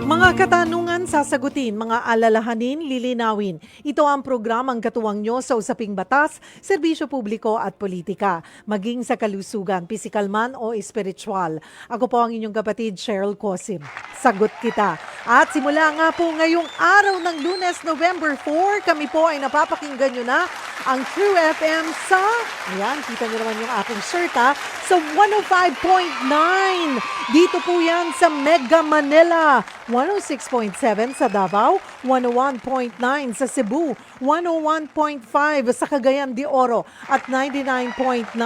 Mga katanungan sasagutin, mga alalahanin lilinawin. Ito ang programang katuwang nyo sa usaping batas, serbisyo publiko at politika, maging sa kalusugan, pisikal man o espiritual. Ako po ang inyong kapatid, Cheryl Cosim. Sagot kita. At simula nga po ngayong araw ng Lunes, November 4, kami po ay napapakinggan nyo na ang True FM sa, ayan, kita nyo naman yung aking shirt sa 105.9. Dito po yan sa Mega Manila. 106.7 sa Davao, 101.9 sa Cebu, 101.5 sa Cagayan de Oro at 99.9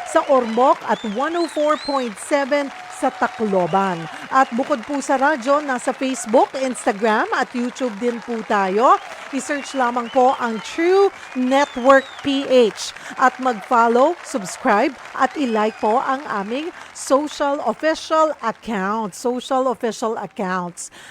sa Ormoc at 104.7 sa Tacloban. At bukod po sa radyo, nasa Facebook, Instagram at YouTube din po tayo. I-search lamang po ang True Network PH at mag-follow, subscribe at i-like po ang aming social official accounts.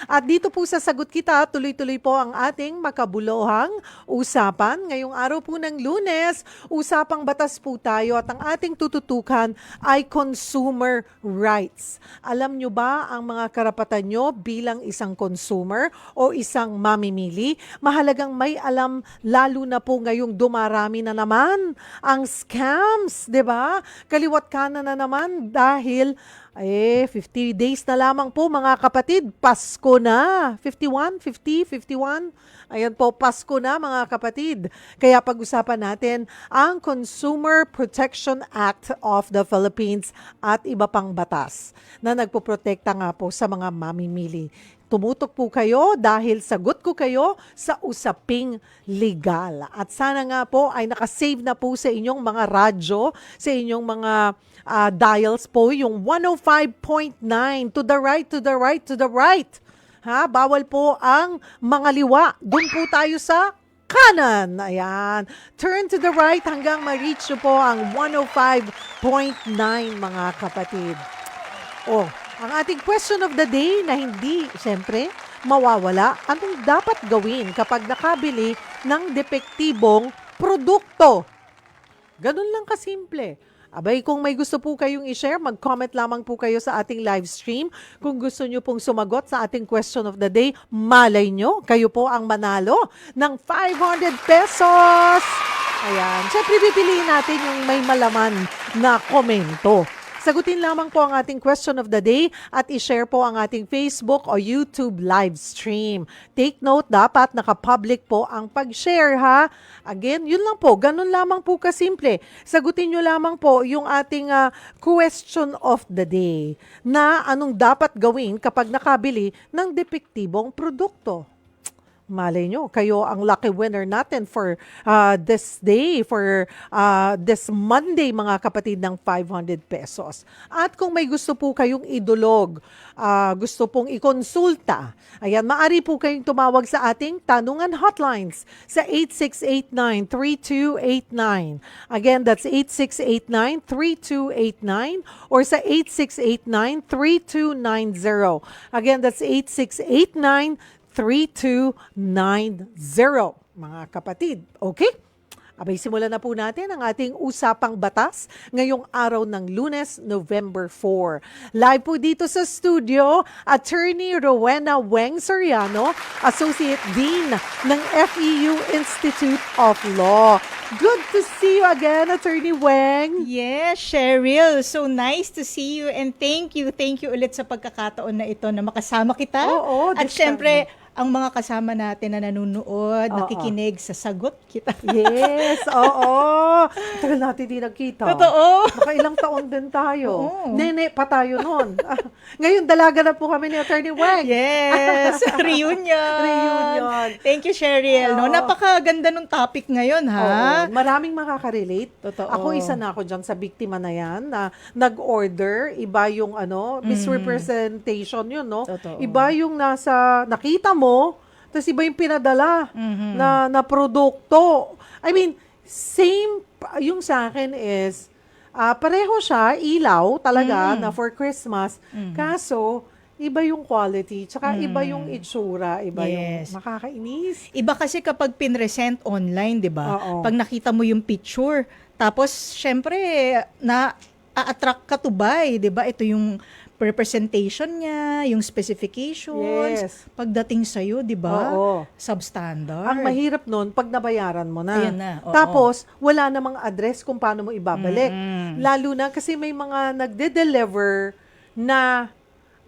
At dito po sa Sagot Kita, tuloy-tuloy po ang ating makabuluhang usapan. Ngayong araw po ng Lunes, usapang batas po tayo at ang ating tututukan ay consumer rights. Alam nyo ba ang mga karapatan nyo bilang isang consumer o isang mamimili? Mahalagang may alam, lalo na po ngayong dumarami na naman ang scams, di ba? Kaliwat kanan na naman dahil 50 days na lamang po mga kapatid, Pasko na. 51, 50, 51. Ayan po, Pasko na mga kapatid. Kaya pag-usapan natin ang Consumer Protection Act of the Philippines at iba pang batas na nagpoprotekta nga po sa mga mamimili. Tumutok po kayo dahil sagot ko kayo sa usaping legal. At sana nga po ay nakasave na po sa inyong mga radyo, sa inyong mga dials po, yung 105.9 to the right, to the right, to the right. Ha? Bawal po ang mga liwa. Doon po tayo sa kanan. Ayan. Turn to the right hanggang ma-reach nyo po ang 105.9 mga kapatid. Ang ating question of the day na hindi, siyempre, mawawala, anong dapat gawin kapag nakabili ng depektibong produkto? Ganun lang kasimple. Abay, kung may gusto po kayong i-share, mag-comment lamang po kayo sa ating live stream. Kung gusto nyo pong sumagot sa ating question of the day, malay nyo, kayo po ang manalo ng 500 pesos. Ayan, siyempre pipiliin natin yung may malaman na komento. Sagutin lamang po ang ating question of the day at i-share po ang ating Facebook o YouTube live stream. Take note, dapat naka-public po ang pag-share ha. Again, yun lang po, ganun lamang po kasimple. Sagutin nyo lamang po yung ating question of the day na anong dapat gawin kapag nakabili ng depektibong produkto. Malay nyo, kayo ang lucky winner natin for this day, for this Monday, mga kapatid, ng 500 pesos. At kung may gusto po kayong idulog, gusto pong ikonsulta, ayan, maaari po kayong tumawag sa ating tanungan hotlines sa 8689-3289. Again, that's 8689-3289 or sa 8689-3290. Again, that's 8689 3290, mga kapatid. Okay? Abay, simulan na po natin ang ating usapang batas ngayong araw ng Lunes, November 4. Live po dito sa studio, Attorney Rowena Weng Soriano, Associate Dean ng FEU Institute of Law. Good to see you again, Attorney Weng. Yes, Cheryl. So nice to see you and thank you ulit sa pagkakataon na ito na makasama kita. Oo, at syempre, ang mga kasama natin na nanonood, nakikinig sa Sagot Kita. Yes, oo. Tagal natin di nagkita. Totoo. Baka ilang taon din tayo. Oo. Nene pa tayo noon. Ngayon, dalaga na po kami ni Attorney Weng. Yes, reunion. Thank you, Cheryl. No, napakaganda nung topic ngayon, ha? Oo. Maraming makaka-relate. Totoo. Ako, isa na ako dyan sa biktima na yan na nag-order. Iba yung misrepresentation yun, no? Totoo. Iba yung nakita mo, tapos iba yung pinadala na produkto. I mean, same, yung sa akin is, pareho siya, ilaw talaga na for Christmas. Kaso, iba yung quality, tsaka iba yung itsura, iba yung makakainis. Iba kasi kapag pinresent online, di ba? Oo. Pag nakita mo yung picture, tapos syempre, na-attract ka to buy, di ba? Ito yung representation niya, yung specifications, Yes. pagdating sa'yo, di ba? Oo. Substandard. Ang mahirap nun, pag nabayaran mo na. Ayan na, oo. Tapos, wala namang address kung paano mo ibabalik. Mm-mm. Lalo na kasi may mga nagde-deliver na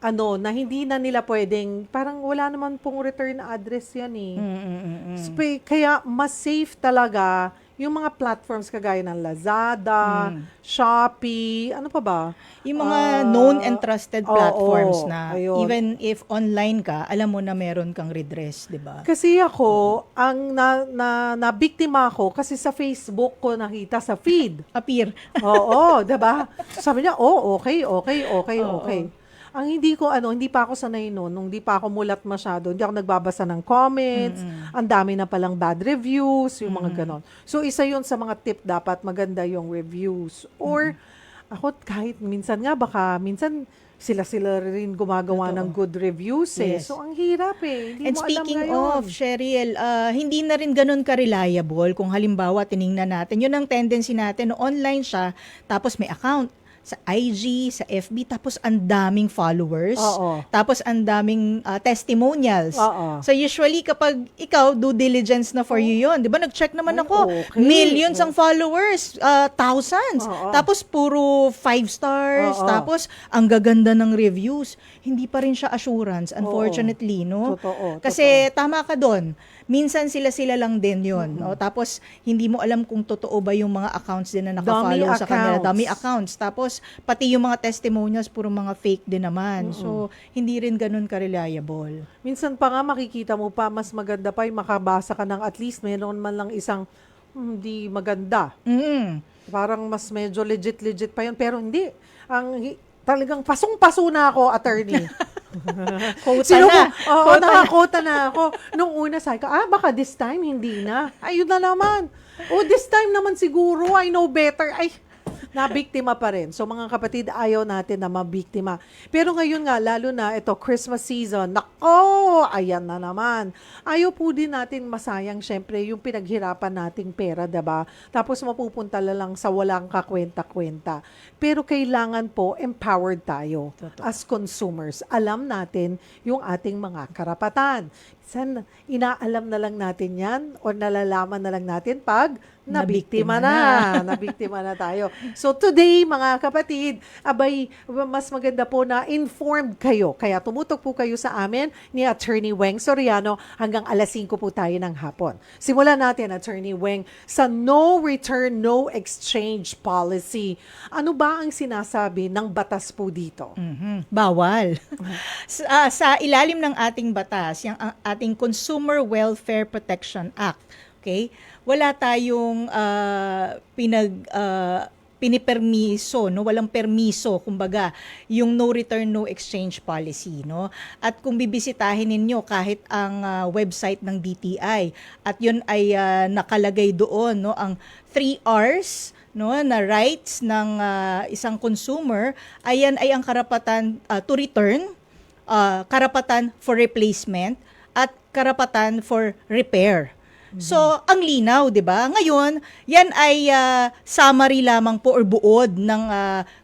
na hindi na nila pwedeng, parang wala naman pong return address yan eh. Mm-mm-mm. Kaya mas safe talaga yung mga platforms kagaya ng Lazada, Shopee, ano pa ba? Yung mga known and trusted oo, platforms na ayun. even if online ka, alam mo na meron kang redress, di ba? Kasi ako, ang nabiktima ako kasi sa Facebook ko nakita sa feed. Appear. Oo, 'di ba? Sabi niya, okay. Oo. Ang hindi pa ako sanay noon, nung hindi pa ako mulat masyado, hindi ako nagbabasa ng comments, ang dami na palang bad reviews, yung mga ganon. So, isa yun sa mga tip, dapat maganda yung reviews. Or, ako kahit minsan minsan sila rin gumagawa Totoo. ng good reviews eh. Yes. So, ang hirap eh. Hindi And mo alam speaking ngayon. of, Cheryl, hindi na rin ganun ka-reliable kung halimbawa tiningnan natin. Yun ang tendency natin, no, online siya, tapos may account sa IG, sa FB, tapos ang daming followers, Oo. tapos ang daming testimonials. Oo. So usually kapag ikaw, due diligence na for you yun. Di ba, nag-check naman Ay, ako, okay. millions ang followers, thousands, Oo. tapos puro 5 stars, Oo. tapos ang gaganda ng reviews. Hindi pa rin siya assurance, unfortunately, no? Totoo. Kasi tama ka doon. Minsan sila lang din yun. No? Tapos, hindi mo alam kung totoo ba yung mga accounts din na nakafollow Dummy sa kanila. accounts. Dummy accounts. Tapos, pati yung mga testimonials, puro mga fake din naman. So, hindi rin ganun ka-reliable. Minsan pa nga makikita mo pa, mas maganda pa yung makabasa ka ng at least meron man lang isang hindi maganda. Mm. Parang mas medyo legit pa yun. Pero hindi. Talagang pasong-paso na ako, attorney. Quota na. Oo, nakakota na ako. Nung una, sabi ko, baka this time, hindi na. Ayun na naman. This time naman siguro, I know better. Ay, nabiktima pa rin. So mga kapatid, ayaw natin na mabiktima. Pero ngayon nga, lalo na ito, Christmas season, nako, ayan na naman. Ayaw po din natin masayang, syempre, yung pinaghirapan nating pera, diba? Tapos mapupunta lang sa walang kakwenta-kwenta. Pero kailangan po, empowered tayo as consumers. Alam natin yung ating mga karapatan. Minsan, inaalam na lang natin yan o nalalaman na lang natin pag nabiktima na. Nabiktima na tayo. So today, mga kapatid, mas maganda po na informed kayo. Kaya tumutok po kayo sa amin ni Attorney Weng Soriano hanggang alas 5 po tayo ng hapon. Simulan natin, Attorney Weng, sa no return, no exchange policy. Ano ba ang sinasabi ng batas po dito? Bawal. Sa ilalim ng ating batas, yung ating Consumer Welfare Protection Act, okay? Wala tayong pinipermiso, no? Walang permiso, kumbaga, yung no return, no exchange policy, no? At kung bibisitahin ninyo kahit ang website ng DTI, at yun ay nakalagay doon, no? Ang 3 Rs, no, na rights ng isang consumer, ayan ay ang karapatan to return, karapatan for replacement, at karapatan for repair. So, ang linaw, 'di ba? Ngayon, yan ay summary lamang po or buod ng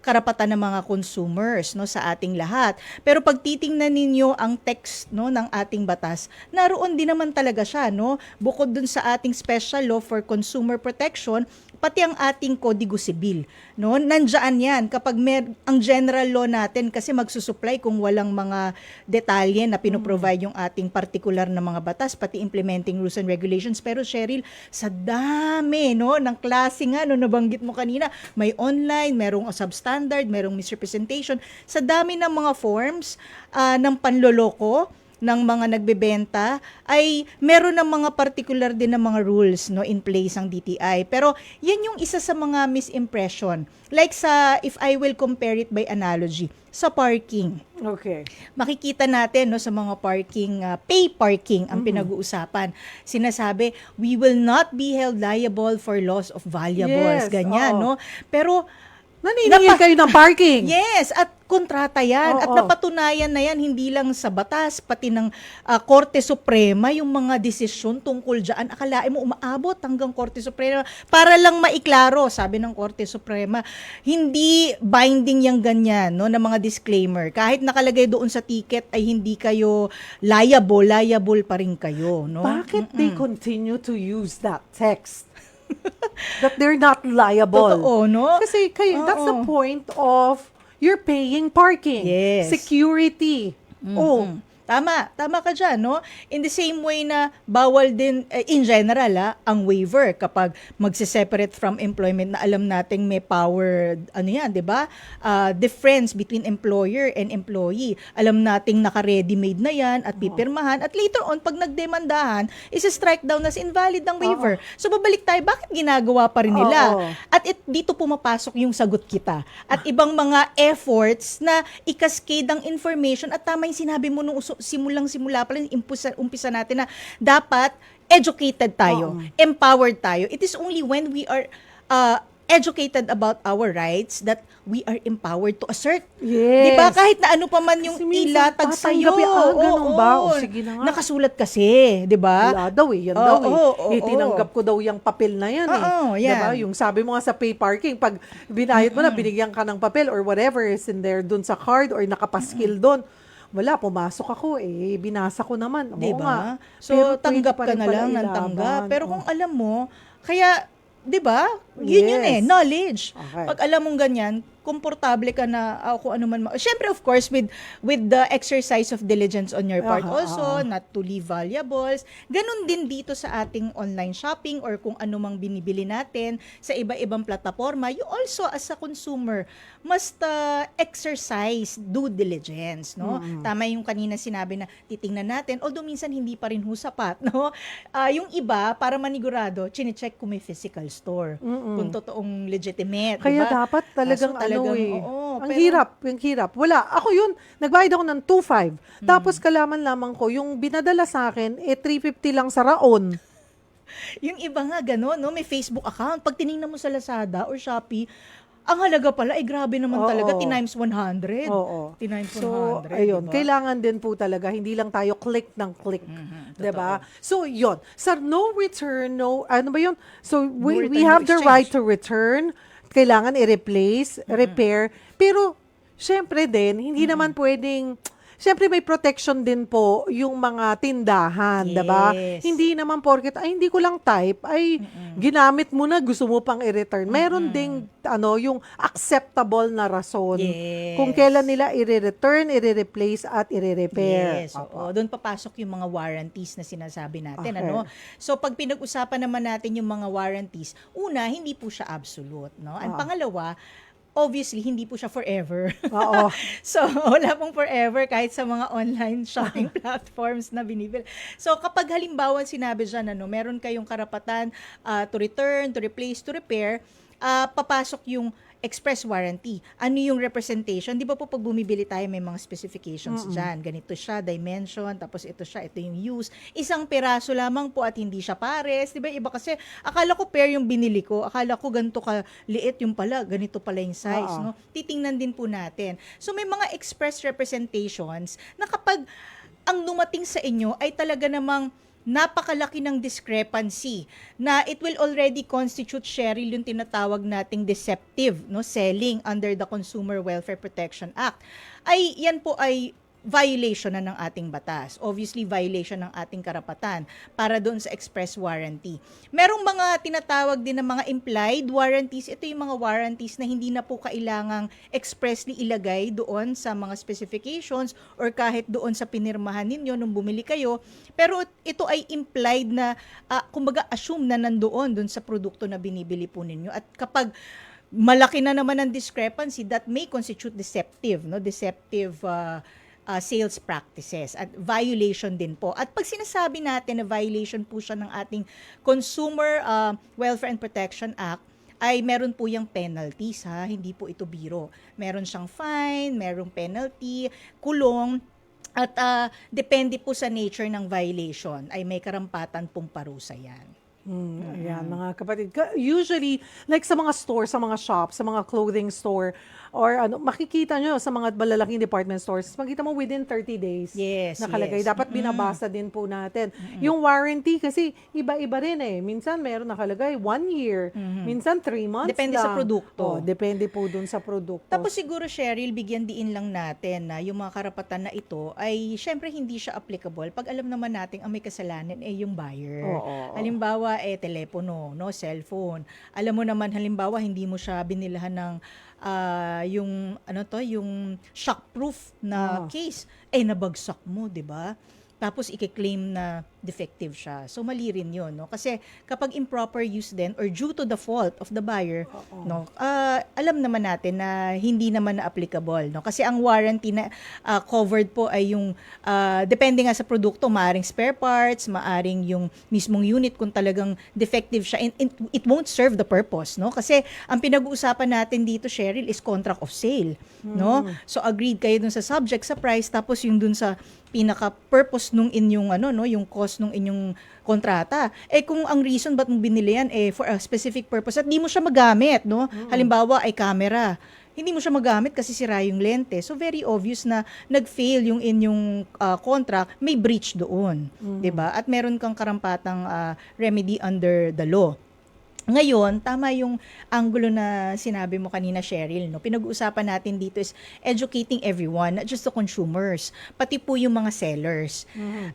karapatan ng mga consumers, no, sa ating lahat. Pero pag titingnan ninyo ang text, no, ng ating batas, naroon din naman talaga siya, no? Bukod dun sa ating Special Law for Consumer Protection, pati ang ating Kodigo Sibil, no? Nandiyan yan kapag ang general law natin kasi magsusupply kung walang mga detalye na pinoprovide yung ating particular na mga batas, pati implementing rules and regulations. Pero Cheryl, sa dami, no, ng klase nga, no, nabanggit mo kanina, may online, merong substandard, merong misrepresentation, sa dami ng mga forms ng panloloko ng mga nagbebenta, ay meron ng mga particular din ng mga rules, no, in place ang DTI. Pero yan yung isa sa mga misimpression. Like if I will compare it by analogy, sa parking. Okay. Makikita natin, no, sa mga parking, pay parking ang pinag-uusapan. Sinasabi, we will not be held liable for loss of valuables. Yes, Ganyan, oo. no? Pero Naniningil kayo ng parking. Yes, at kontrata yan. At Oo. napatunayan na yan, hindi lang sa batas, pati ng Korte Suprema, yung mga desisyon tungkol dyan. Akalain mo, umaabot hanggang Korte Suprema. Para lang maiklaro, sabi ng Korte Suprema, hindi binding yung ganyan, no, na mga disclaimer. Kahit nakalagay doon sa ticket ay hindi kayo liable pa rin kayo. No? Bakit they continue to use that text? That they're not liable. Totoo, no? Kasi kayo, that's the Oo. point of you're paying parking. Yes. Security. Oh, Tama ka dyan, no? In the same way na bawal din, in general, ang waiver kapag magse-separate from employment na alam nating may power, ano yan, di ba? Difference between employer and employee. Alam nating naka-ready-made na yan at pipirmahan at later on, pag nagdemandahan, is-strike down as invalid ang waiver. So, babalik tayo, bakit ginagawa pa rin nila? Oo. At dito pumapasok yung sagot kita. At ibang mga efforts na i-cascade ang information at tama yung sinabi mo nung simula pa lang, umpisa natin na dapat educated tayo, empowered tayo. It is only when we are educated about our rights that we are empowered to assert. Yes. Diba? Kahit na ano pa man yung Kasi minsan, ilatag sa'yo. tatanggapin, ganun ba? O, sige na nga. Nakasulat kasi, diba? wala daw eh. Yan daw eh. Oo. Itinanggap ko daw yung papel na yan eh. Oo, yan. Diba? Yung sabi mo nga sa pay parking, pag binayad mo na, binigyan ka ng papel or whatever is in there dun sa card or nakapaskil dun. Wala, pumasok ako eh. Binasa ko naman. Oo Diba? nga. So, Pero tanggap pwede pa ka rin na pala lang ng ilaban. tanggap. Pero kung alam mo, kaya, diba? Yun Yes. knowledge. Okay. Pag alam mong ganyan, komportable ka na kung ano man. Siyempre, of course, with the exercise of diligence on your part also, not to leave valuables. Ganon din dito sa ating online shopping or kung ano mang binibili natin sa iba-ibang plataforma. You also, as a consumer, must exercise due diligence, no? Tama yung kanina sinabi na titingnan natin, although minsan hindi pa rin ho sapat, no? Yung iba, para manigurado, chinecheck kung may physical store, kung totoong legitimate, Kaya diba? dapat talagang So, eh. oo, ang pero- hirap. Wala. Ako yun, nagbayad ako ng 2.5. Tapos kalaman lamang ko, yung binadala sa akin, 350 lang sa raon. Yung iba nga gano'n, no? May Facebook account. Pag tinignan mo sa Lazada or Shopee, ang halaga pala, grabe naman Oo. talaga, times 100. Oo. Times 100, So, ayun, diba? kailangan din po talaga, hindi lang tayo click ng click. 'Di ba? So, yun. Sa no return, ano ba yun? So, we return, have no the exchange. right to return. Kailangan i-replace, repair. Pero, syempre din, hindi naman pwedeng, syempre may protection din po yung mga tindahan, 'di ba? Yes. Hindi naman porket hindi ko lang type ay ginamit mo na gusto mo pang i-return. Meron ding yung acceptable na rason Yes. kung kailan nila i-return, i-replace at i-repair. Yes, oo. Doon papasok yung mga warranties na sinasabi natin, Okay. ano? So pag pinag-usapan naman natin yung mga warranties, una, hindi po siya absolute, no? Ang pangalawa, obviously hindi po siya forever. Oo. So wala pong forever kahit sa mga online shopping platforms na binibili. So kapag halimbawa sinabi diyan meron kayong karapatan to return, to replace, to repair, papasok yung express warranty. Ano yung representation? Di ba po pag bumibili tayo may mga specifications dyan. Ganito siya, dimension, tapos ito yung use. Isang piraso lamang po at hindi siya pares. Di ba? Iba kasi, akala ko pair yung binili ko. Akala ko ganito ka liit yung pala. Ganito pala yung size. No? Titingnan din po natin. So may mga express representations na kapag ang dumating sa inyo ay talaga namang napakalaki ng discrepancy na it will already constitute, Cheryl, yung tinatawag nating deceptive selling under the Consumer Welfare Protection Act. Ay yan po ay violation na ng ating batas. Obviously, violation ng ating karapatan para doon sa express warranty. Merong mga tinatawag din ng mga implied warranties. Ito yung mga warranties na hindi na po kailangang expressly ilagay doon sa mga specifications or kahit doon sa pinirmahan ninyo nung bumili kayo. Pero ito ay implied na, kumbaga assume na nandoon doon sa produkto na binibili po ninyo. At kapag malaki na naman ang discrepancy, that may constitute deceptive, deceptive sales practices at violation din po. At pag sinasabi natin na violation po siya ng ating Consumer Welfare and Protection Act, ay meron po yung penalties, hindi po ito biro. Meron siyang fine, merong penalty, kulong, at depende po sa nature ng violation, ay may karampatan pong parusa yan. Ayan, mga kapatid. Usually, like sa mga store, sa mga shop, sa mga clothing store, or ano, makikita nyo sa mga malalaking department stores, makita mo within 30 days Yes, nakalagay. yes. Dapat binabasa din po natin. Yung warranty, kasi iba-iba rin eh. Minsan meron nakalagay 1 year, minsan 3 months Depende sa lang. produkto. Depende po dun sa produkto. Tapos siguro, Cheryl, bigyan diin lang natin na yung mga karapatan na ito ay syempre hindi siya applicable pag alam naman natin ang may kasalanan ay yung buyer. Oo. Halimbawa, telepono, no, cellphone. Alam mo naman, halimbawa, hindi mo siya binilahan ng yung ano to, yung shockproof na case, nabagsak mo, 'di ba? Tapos i-claim na defective siya. So mali rin 'yon, no? Kasi kapag improper use din or due to the fault of the buyer, no, alam naman natin na hindi naman na applicable, no? Kasi ang warranty na covered po ay yung depende nga sa produkto, maaring spare parts, maaring yung mismong unit kung talagang defective siya, and it won't serve the purpose, no? Kasi ang pinag-uusapan natin dito, Cheryl, is contract of sale, no? So agreed kayo dun sa subject, sa price, tapos yung dun sa pinaka-purpose nung inyong yung cost nung inyong kontrata. Kung ang reason ba't mo binili yan for a specific purpose at di mo siya magamit, no? Halimbawa ay camera. Hindi mo siya magamit kasi sira yung lente. So very obvious na nag-fail yung inyong contract, may breach doon, 'di ba? At meron kang karampatang remedy under the law. Ngayon, tama yung anggulo na sinabi mo kanina, Cheryl, no? Pinag-uusapan natin dito is educating everyone, not just the consumers, pati po yung mga sellers.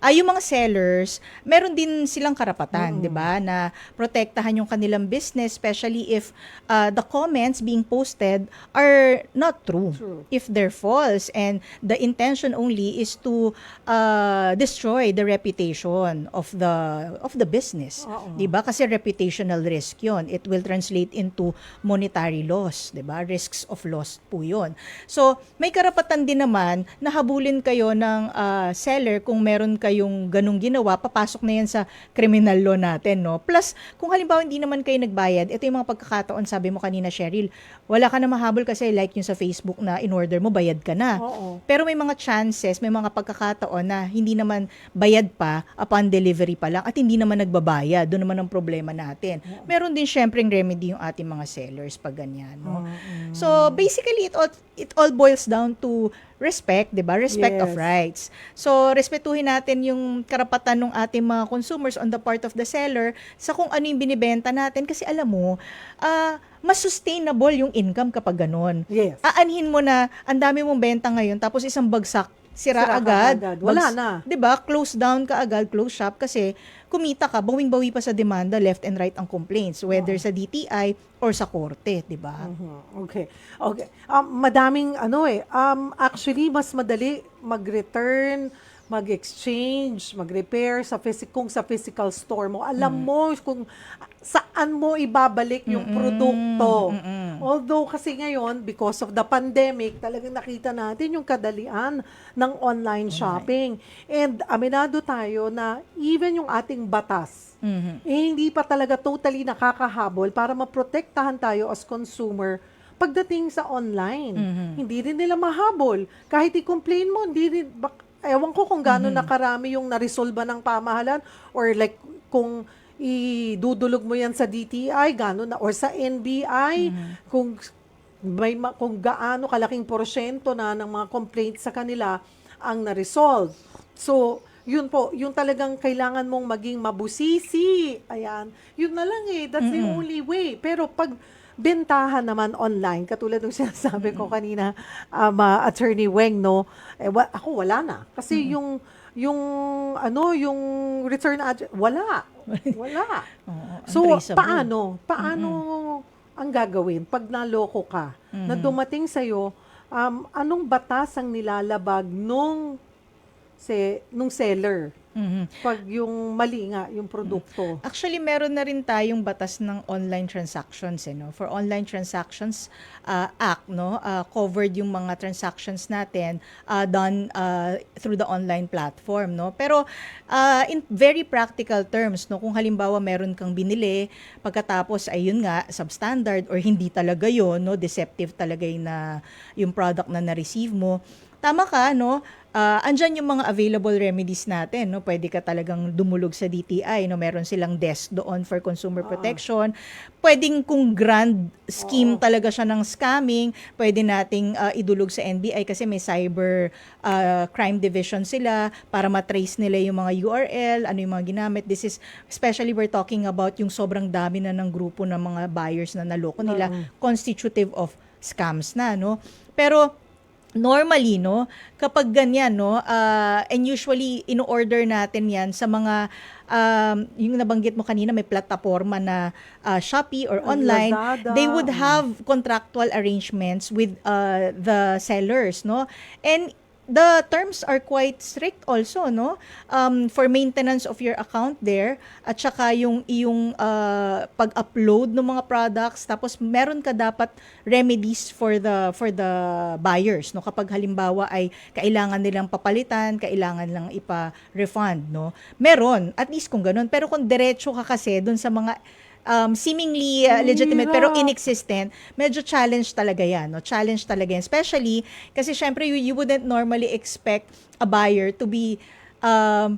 Yung mga sellers, meron din silang karapatan, 'di ba, na protektahan yung kanilang business, especially if the comments being posted are not true. If they're false and the intention only is to destroy the reputation of the business. 'Di ba? Kasi reputational risk yun. It will translate into monetary loss, 'di ba? Risks of loss po yun. So, may karapatan din naman na habulin kayo ng seller kung meron kayong ganung ginawa, papasok na yan sa criminal law natin, no? Plus, kung halimbawa hindi naman kayo nagbayad, ito yung mga pagkakataon, sabi mo kanina, Cheryl, wala ka na mahabol kasi like yung sa Facebook na in-order mo, bayad ka na. Pero may mga chances, may mga pagkakataon na hindi naman bayad pa upon delivery pa lang at hindi naman nagbabayad. Doon naman ang problema natin. Meron din syempreng remedy yung ating mga sellers pag ganyan, no? So basically it all boils down to respect, 'di ba? Respect of rights. So respetuhin natin yung karapatan ng ating mga consumers on the part of the seller sa kung ano yung binibenta natin kasi alam mo, mas sustainable yung income kapag ganun. Yes. Aanhin mo na ang dami mong benta ngayon tapos isang bagsak sira agad. Wala na. 'Di ba? Close down ka agad, close shop kasi kumita ka, bawing-bawi pa sa demanda, left and right ang complaints, whether sa DTI or sa korte, 'di ba? Okay. Madaming actually mas madali mag-return, mag-exchange, mag-repair kung sa physical store mo. Alam mo kung saan mo ibabalik yung produkto. Although kasi ngayon, because of the pandemic, talagang nakita natin yung kadalian ng online shopping. And aminado tayo na even yung ating batas, hindi pa talaga totally nakakahabol para maprotektahan tayo as consumer pagdating sa online. Hindi rin nila mahabol. Kahit i-complain mo, ewan ko kung gaano nakarami yung naresolba ng pamahalan or like kung idudulog mo yan sa DTI, gaano na, or sa NBI, kung gaano kalaking porsyento na ng mga complaints sa kanila ang na-resolve. So, yun po, yung talagang kailangan mong maging mabusisi. Ayan. Yun na lang that's the only way. Pero pag bentahan naman online, katulad ng sinasabi ko kanina, Attorney Weng, no? Ako wala na. Kasi yung return address, wala. So, paano ang gagawin pag naloko ka, na dumating sa'yo, anong batas ang nilalabag nung seller? Pag yung mali nga, yung produkto. Actually, meron na rin tayong batas ng online transactions, no? For online transactions act, no? Covered yung mga transactions natin done through the online platform, no? Pero in very practical terms, no, kung halimbawa meron kang binili, pagkatapos ay yun nga substandard or hindi talaga yun, no? Deceptive talaga yung product na na-receive mo. Tama ka, no? andyan yung mga available remedies natin, no? Pwede ka talagang dumulog sa DTI, no? Meron silang desk doon for consumer protection. Pwedeng kung grand scheme talaga siya ng scamming, pwede nating idulog sa NBI kasi may cyber crime division sila para matrace nila yung mga URL, ano yung mga ginamit. This is, especially we're talking about yung sobrang dami na ng grupo ng mga buyers na naloko nila, constitutive of scams na, no? Pero normally, no, kapag ganyan, no, and usually in-order natin yan sa mga yung nabanggit mo kanina, may plataforma na Shopee or online, Lazada. they would have contractual arrangements with the sellers, no? And the terms are quite strict also, no? For maintenance of your account there, at saka yung iyong pag-upload ng mga products, tapos meron ka dapat remedies for the buyers, no? Kapag halimbawa ay kailangan nilang papalitan, kailangan lang ipa-refund, no? Meron, at least kung ganun. Pero kung diretso ka kasi dun sa mga seemingly legitimate pero inexistent, medyo challenge talaga yan, no? Challenge talaga yan. Especially kasi syempre you wouldn't normally expect a buyer to be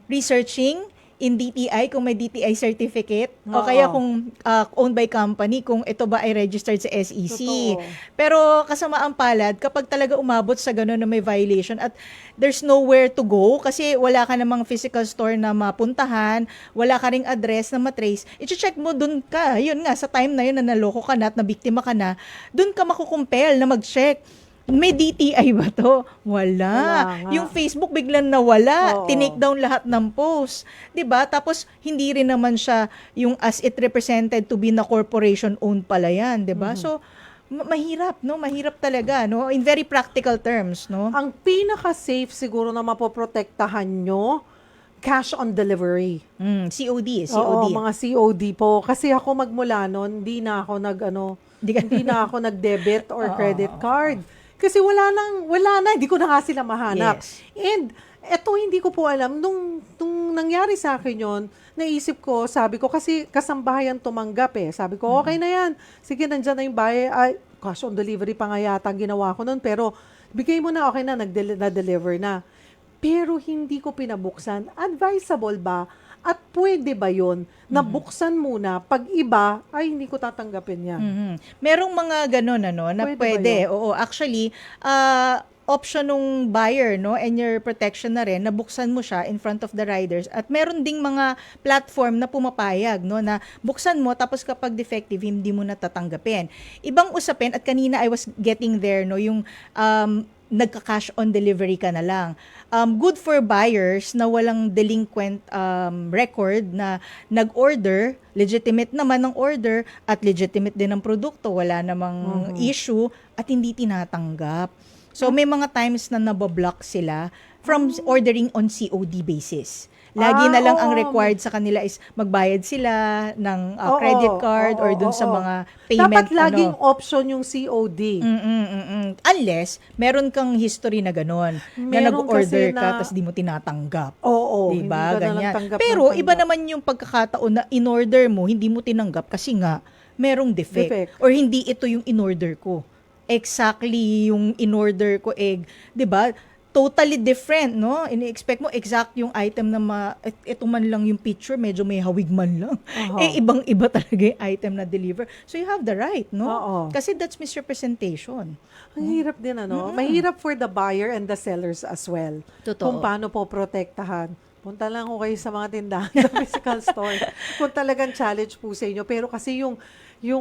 researching in DTI kung may DTI certificate o kaya kung owned by company kung ito ba ay registered sa SEC. Totoo. Pero kasamaan palad kapag talaga umabot sa gano'n na may violation at there's nowhere to go kasi wala ka namang physical store na mapuntahan, wala ka ring address na matrace, i-check mo dun ka. Yun nga, sa time na yun na naloko ka na at nabiktima ka na, dun ka makukumpel na mag-check. May DTI ba to? Wala. Wala nga. Yung Facebook biglang nawala. Oo. Tinake down lahat ng post. 'Di ba? Tapos hindi rin naman siya yung as it represented to be na corporation owned pala yan, 'di ba? So mahirap, no? Mahirap talaga, no? In very practical terms, no? Ang pinaka-safe siguro na mapoprotektahan nyo, cash on delivery. COD. Oo, mga COD po. Kasi ako magmula nun, hindi na ako hindi na ako nag-debit or credit card. Kasi wala na, hindi ko na nga sila mahanap. Yes. And eto hindi ko po alam, nung nangyari sa akin yon, naisip ko, sabi ko, kasi kasambahayan tumanggap eh. Sabi ko, okay na yan. Sige, nandyan na yung bayad. Ay, cash on delivery pa nga yata ang ginawa ko nun. Pero, bigay mo na, okay na, na-deliver na. Pero hindi ko pinabuksan. Advisable ba? At pwede ba yun na buksan muna? Pag iba, ay hindi ko tatanggapin yan. Merong mga ganun, ano, na Pwede ba pwede. yun? Oo, actually, option nung buyer, no, and your protection na rin, na buksan mo siya in front of the riders. At meron ding mga platform na pumapayag, no, na buksan mo, tapos kapag defective, hindi mo natatanggapin. Ibang usapin, at kanina I was getting there, no, yung nagka-cash on delivery ka na lang. Good for buyers na walang delinquent record na nag-order, legitimate naman ng order at legitimate din ang produkto, wala namang issue at hindi tinatanggap. So may mga times na nabablock sila from ordering on COD basis. Lagi na lang ang required sa kanila is magbayad sila ng credit card or dun sa mga payment. Dapat laging option yung COD. Unless, meron kang history na gano'n, na Meron nag-order kasi ka, na- tapos di mo tinatanggap. Oo, Diba? hindi ka na lang Ganyan. tanggap Pero, ng iba tanggap. naman yung pagkakataon na in-order mo, hindi mo tinanggap kasi nga, merong defect. Defect. Or hindi ito yung in-order ko. Exactly yung in-order ko, di ba? Totally different, no? Ini-expect mo exact yung item na ito man lang yung picture, medyo may hawig man lang. Aha. Ibang-iba talaga yung item na deliver. So, you have the right, no? Oo. Kasi that's misrepresentation. Ang hirap din, ano? Mahirap for the buyer and the sellers as well. Totoo. Kung paano po protektahan. Punta lang ko kayo sa mga tindahan sa physical store. Kung talagang challenge po sa inyo. Pero kasi yung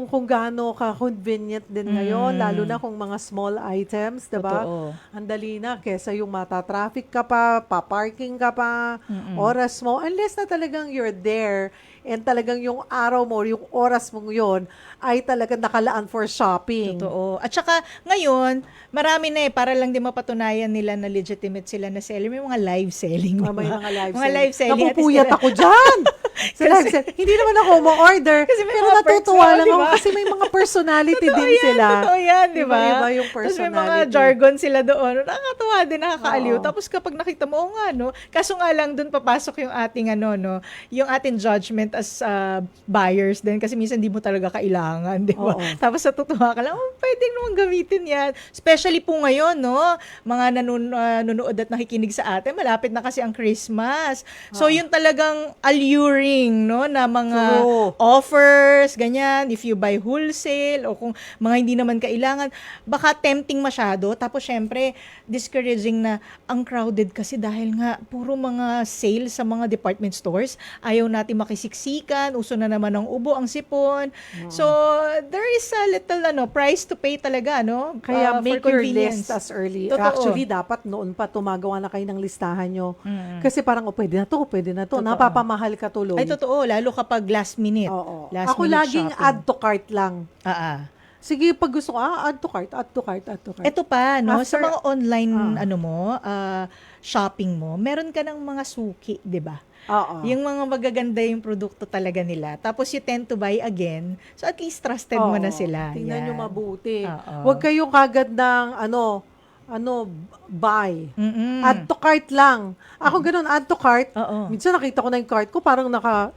kung gaano ka-convenient din ngayon, lalo na kung mga small items, diba? Totoo. Ang dali na, kesa yung mata-traffic ka pa, pa-parking ka pa, oras mo. Unless na talagang you're there and talagang yung araw mo, yung oras mong yon ay talagang nakalaan for shopping. Totoo. At saka, ngayon, marami na para lang din mapatunayan nila na legitimate sila na seller. May mga live selling. May diba? mga live Mga live selling. At Napupuyat least- ako dyan! Sa live sale. Hindi naman ako mo-order, Kasi may pero mga perks natutuwa daw, lang di ako ba? kasi may mga personality din sila. Totoo yan, di ba? Iba-iba yung Tapos may mga personality. jargon sila doon. Nakakatawa din, nakakaaliw. Oo. Tapos kapag nakita mo, nga, no? Kaso nga lang doon papasok yung ating, yung ating judgment as buyers din. Kasi minsan di mo talaga kailangan, di ba? Oo. Tapos natutuwa ka lang, pwede naman gamitin yan. Especially po ngayon, no? Mga nanonood at nakikinig sa atin, malapit na kasi ang Christmas. So, yun talagang alluring, no? Na mga True. offers, ganyan, if you buy wholesale o kung mga hindi naman kailangan, baka tempting masyado. Tapos syempre, discouraging na ang crowded kasi dahil nga puro mga sale sa mga department stores. Ayaw natin makisiksikan, uso na naman ang ubo, ang sipon. So, there is a little price to pay talaga, no? Kaya For make your convenience. list as early. Totoo. Actually, dapat noon pa tumagawa na kayo ng listahan nyo. Kasi parang, pwede na to, pwede na to. Totoo. Napapamahal ka tuloy. Ay, totoo. Lalo kapag last minute. Oo. Last Ako minute laging shopping. add to cart lang. Sige, pag gusto ko, add to cart, add to cart, add to cart. Ito pa, no? Sa After- mga online, shopping mo, meron ka ng mga suki, di ba? Oo. Yung mga magaganda yung produkto talaga nila. Tapos you tend to buy again. So at least trusted mo na Oo. sila. Tingnan Yan. nyo mabuti. Oo. Huwag kayong kagad ng, buy. Mm-mm. Add to cart lang. Ako ganun, add to cart. Oo. Minsan nakita ko na yung cart ko, parang 20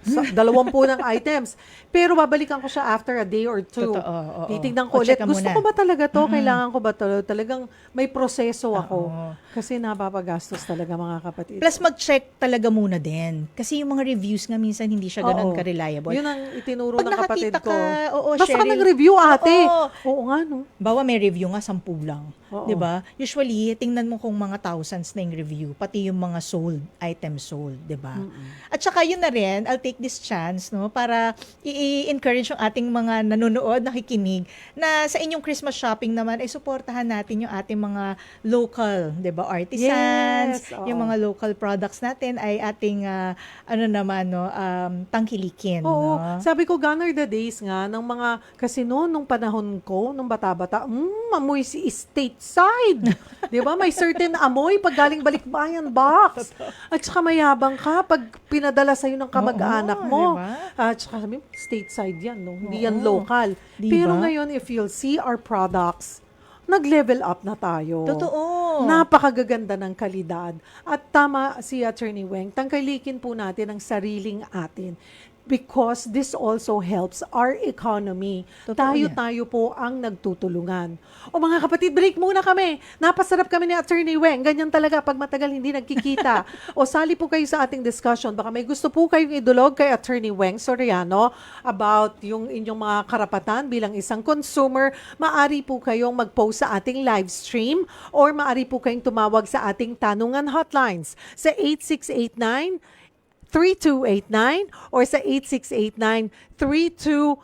ng items. Pero babalikan ko siya after a day or two. Totoo, oo. Titignan O, ko ulit, check ka gusto muna. ko ba talaga to? Kailangan ko ba to? Talagang may proseso ako. Oo. Kasi napapagastos talaga mga kapatid. Plus mag-check talaga muna din. Kasi yung mga reviews nga minsan hindi siya ganun Oo. ka-reliable. Yun ang itinuro Pag ng kapatid nakakita ko. ka, oo, Basta ka Cheryl. nag-review, ate. Oo. Oo nga, no? Bawa may review nga, 10 lang. Oo. 'Di ba? Usually, tingnan mo kung mga thousands na yung review, pati yung mga sold, item sold, 'di ba? At saka yun na rin, I'll take this chance, no, para i-encourage yung ating mga nanonood, nakikinig, na sa inyong Christmas shopping naman ay suportahan natin yung ating mga local, 'di ba, artisans, Yes, oo. yung mga local products natin ay ating tangkilikin, Oo. no? Sabi ko, gone are the days nga ng mga, kasi noon, nung panahon ko, nung bata-bata, amoy si stateside. Di ba? May certain amoy pag galing balikbayan box. At saka mayabang ka pag pinadala sa'yo ng kamag-anak Oo, mo. di ba? At saka sabi, stateside yan, no? Hindi yan Oo. local. Di Pero ba? ngayon, if you'll see our products, nag-level up na tayo. Totoo. Napakagaganda ng kalidad. At tama si Attorney Weng, tangkilikin po natin ang sariling atin because this also helps our economy. Totoo yan. Tayo po ang nagtutulungan. O mga kapatid, break muna kami. Napasarap kami ni Attorney Weng. Ganyan talaga pag matagal hindi nagkikita. O sali po kayo sa ating discussion. Baka may gusto po kayong idulog kay Attorney Weng Soriano about yung inyong mga karapatan bilang isang consumer. Maari po kayong mag-post sa ating live stream or maari po kayong tumawag sa ating tanungan hotlines sa 8689 3289 or sa 8689-3290.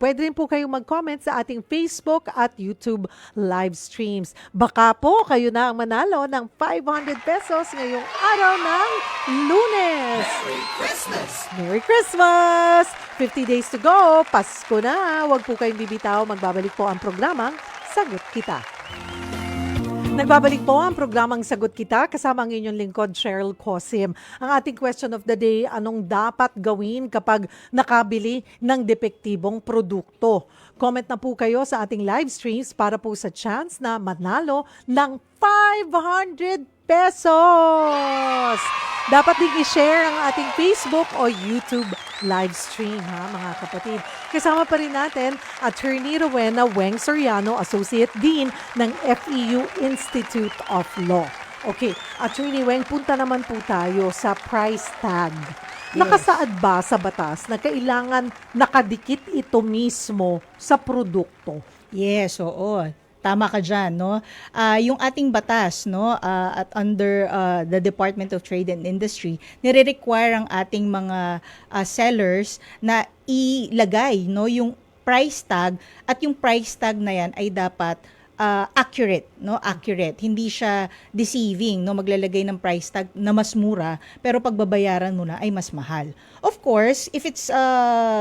Pwede rin po kayong mag-comment sa ating Facebook at YouTube live streams. Baka po kayo na ang manalo ng 500 pesos ngayong araw ng Lunes. Merry Christmas! Merry Christmas! 50 days to go. Pasko na. Huwag po kayong bibitaw. Magbabalik po ang programang Sagot Kita. Nagbabalik po ang programang Sagot Kita kasama ang inyong lingkod, Cheryl Cosim. Ang ating question of the day, anong dapat gawin kapag nakabili ng depektibong produkto? Comment na po kayo sa ating live streams para po sa chance na manalo ng 500 pesos! Dapat din i-share ang ating Facebook o YouTube live stream, ha, mga kapatid. Kasama pa rin natin, Attorney Rowena Weng Soriano, Associate Dean ng FEU Institute of Law. Okay, Attorney Weng, punta naman po tayo sa price tag. Nakasaad ba sa batas na kailangan nakadikit ito mismo sa produkto? Yes, oo. Tama ka dyan, no? Yung ating batas, no, at under the Department of Trade and Industry, nire-require ang ating mga sellers na ilagay, no, yung price tag, at yung price tag na yan ay dapat accurate, no? Accurate. Hindi siya deceiving, no? Maglalagay ng price tag na mas mura, pero pagbabayaran mo na ay mas mahal. Of course, if it's a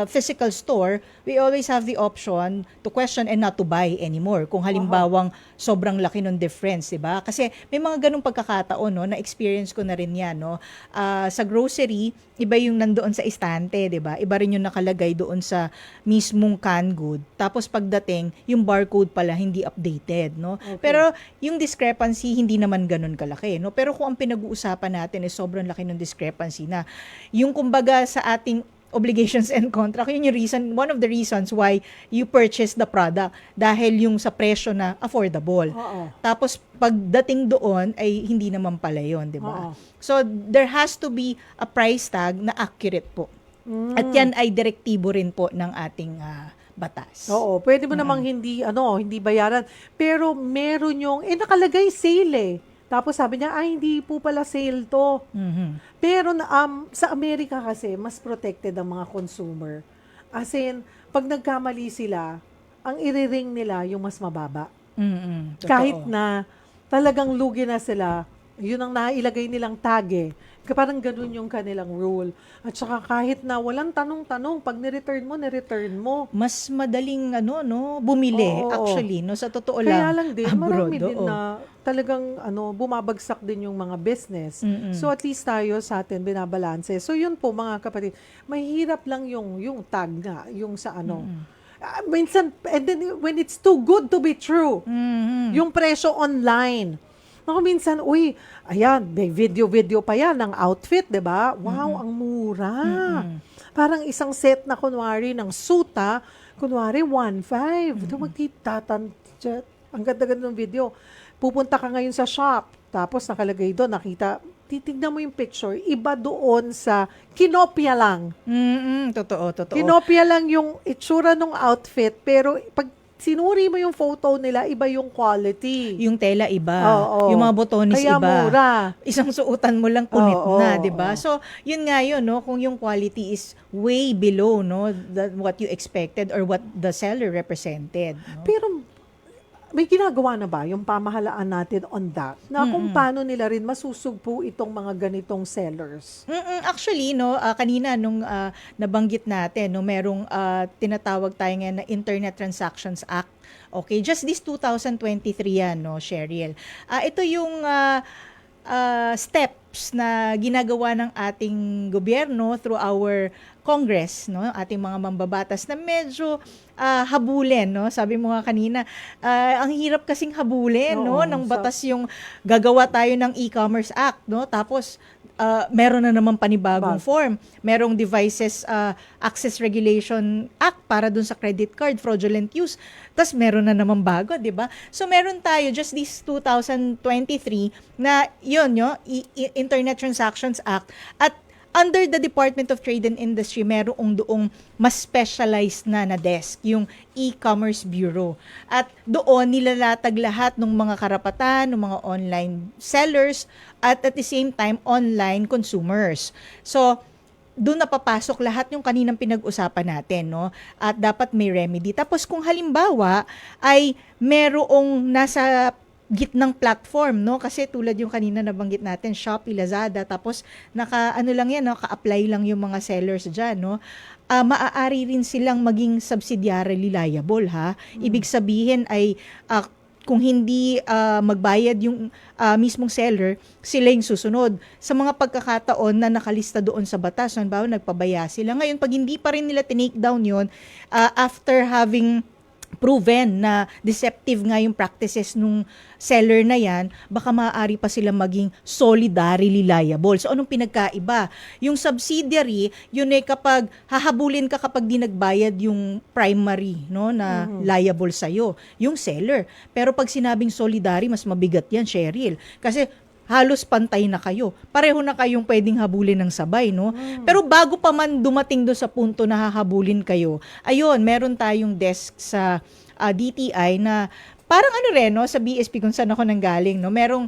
physical store, we always have the option to question and not to buy anymore. Kung halimbawang sobrang laki ng difference, 'di ba? Kasi may mga ganung pagkakataon, no, na experience ko na rin 'yan, no. Sa grocery, iba yung nandoon sa estante, 'di ba? Iba rin yung nakalagay doon sa mismong canned good. Tapos pagdating, yung barcode pala hindi updated, no? Okay. Pero yung discrepancy hindi naman ganun kalaki, no? Pero kung ang pinag-uusapan natin is sobrang laki ng discrepancy na yung kumbaga sa ating obligations and contract, yun yung reason, one of the reasons why you purchase the product dahil yung sa presyo na affordable. Oo. Tapos pagdating doon ay hindi naman pala yun, di Oo. ba? So there has to be a price tag na accurate po. At yan ay direktibo rin po ng ating batas. Oo, pwede mo namang hindi bayaran. Pero meron yung nakalagay sale eh. Tapos sabi niya, hindi po pala sale to. Mhm. Pero sa Amerika kasi, mas protected ang mga consumer. As in, pag nagkamali sila, ang iriring nila yung mas mababa. Mhm. Totoo. Kahit na talagang lugi na sila, yun ang nailagay nilang tag eh. Parang ganun yung kanilang rule. At saka kahit na walang tanong-tanong, pag nireturn mo. Mas madaling bumili Oo. actually, no, sa totoo Kaya lang. lang din, abroad, marami din oo. na talagang bumabagsak din yung mga business. So at least tayo sa atin binabalanse. So yun po mga kapatid, mahirap lang yung tag nga, yung sa minsan, and then when it's too good to be true, yung presyo online. Naku, minsan, ayan, may video pa yan ng outfit, di ba? Wow, ang mura. Parang isang set na kunwari ng suta, kunwari 1.5. Ito ang ganda-ganda ng video. Pupunta ka ngayon sa shop, tapos nakalagay doon, titignan mo yung picture, iba doon sa kinopya lang. Totoo. Kinopya lang yung itsura ng outfit, pero pag sinuri mo yung photo nila, iba yung quality. Yung tela iba, Oo. yung mga botones Kaya iba. mura. Isang suotan mo lang punit Oo. na, 'di ba? So, yun nga yun, no, kung yung quality is way below, no, what you expected or what the seller represented, no? Pero may ginagawa na ba yung pamahalaan natin on that? Na kung paano nila rin masusugpo itong mga ganitong sellers? Actually, no, kanina nung nabanggit natin, no, merong tinatawag tayo ngayon na Internet Transactions Act. Okay, just this 2023 yan, no, Cheryl. Ito yung steps na ginagawa ng ating gobyerno through our Congress, no, ating mga mambabatas na medyo habulin, no. Sabi mo nga kanina, ang hirap kasing habulin, no, ng batas yung gagawa tayo ng E-commerce Act, no. Tapos meron na naman panibagong form. Merong Devices Access Regulation Act para dun sa credit card, fraudulent use. Tapos meron na naman bago, di ba? So meron tayo just this 2023 na yun, Internet Transactions Act. At under the Department of Trade and Industry, merong doong mas specialized na desk, yung E-commerce Bureau. At doon nilalatag lahat ng mga karapatan ng mga online sellers at the same time online consumers. So, doon napapasok lahat yung kaninang pinag-usapan natin, no? At dapat may remedy. Tapos kung halimbawa ay merong nasa gitnang platform, no? Kasi tulad yung kanina nabanggit natin, Shopee, Lazada, tapos naka-apply lang yung mga sellers diyan, no? Maaari rin silang maging subsidiarily liable, ha? Ibig sabihin ay kung hindi magbayad yung mismong seller, sila yung susunod. Sa mga pagkakataon na nakalista doon sa batas, halimbawa nagpabaya sila. Ngayon, pag hindi pa rin nila tinake down yun, after having proven na deceptive nga yung practices nung seller na yan, baka maaari pa sila maging solidarily liable. So, anong pinagkaiba? Yung subsidiary, yun kapag hahabulin ka kapag di nagbayad yung primary, no, na liable sa'yo, yung seller. Pero pag sinabing solidary, mas mabigat yan, Cheryl. Kasi halos pantay na kayo. Pareho na kayong pwedeng habulin ng sabay, no? Pero bago pa man dumating do sa punto na hahabulin kayo, ayun, meron tayong desk sa DTI na parang ano rin, no, sa BSP kung saan ako nanggaling, no, merong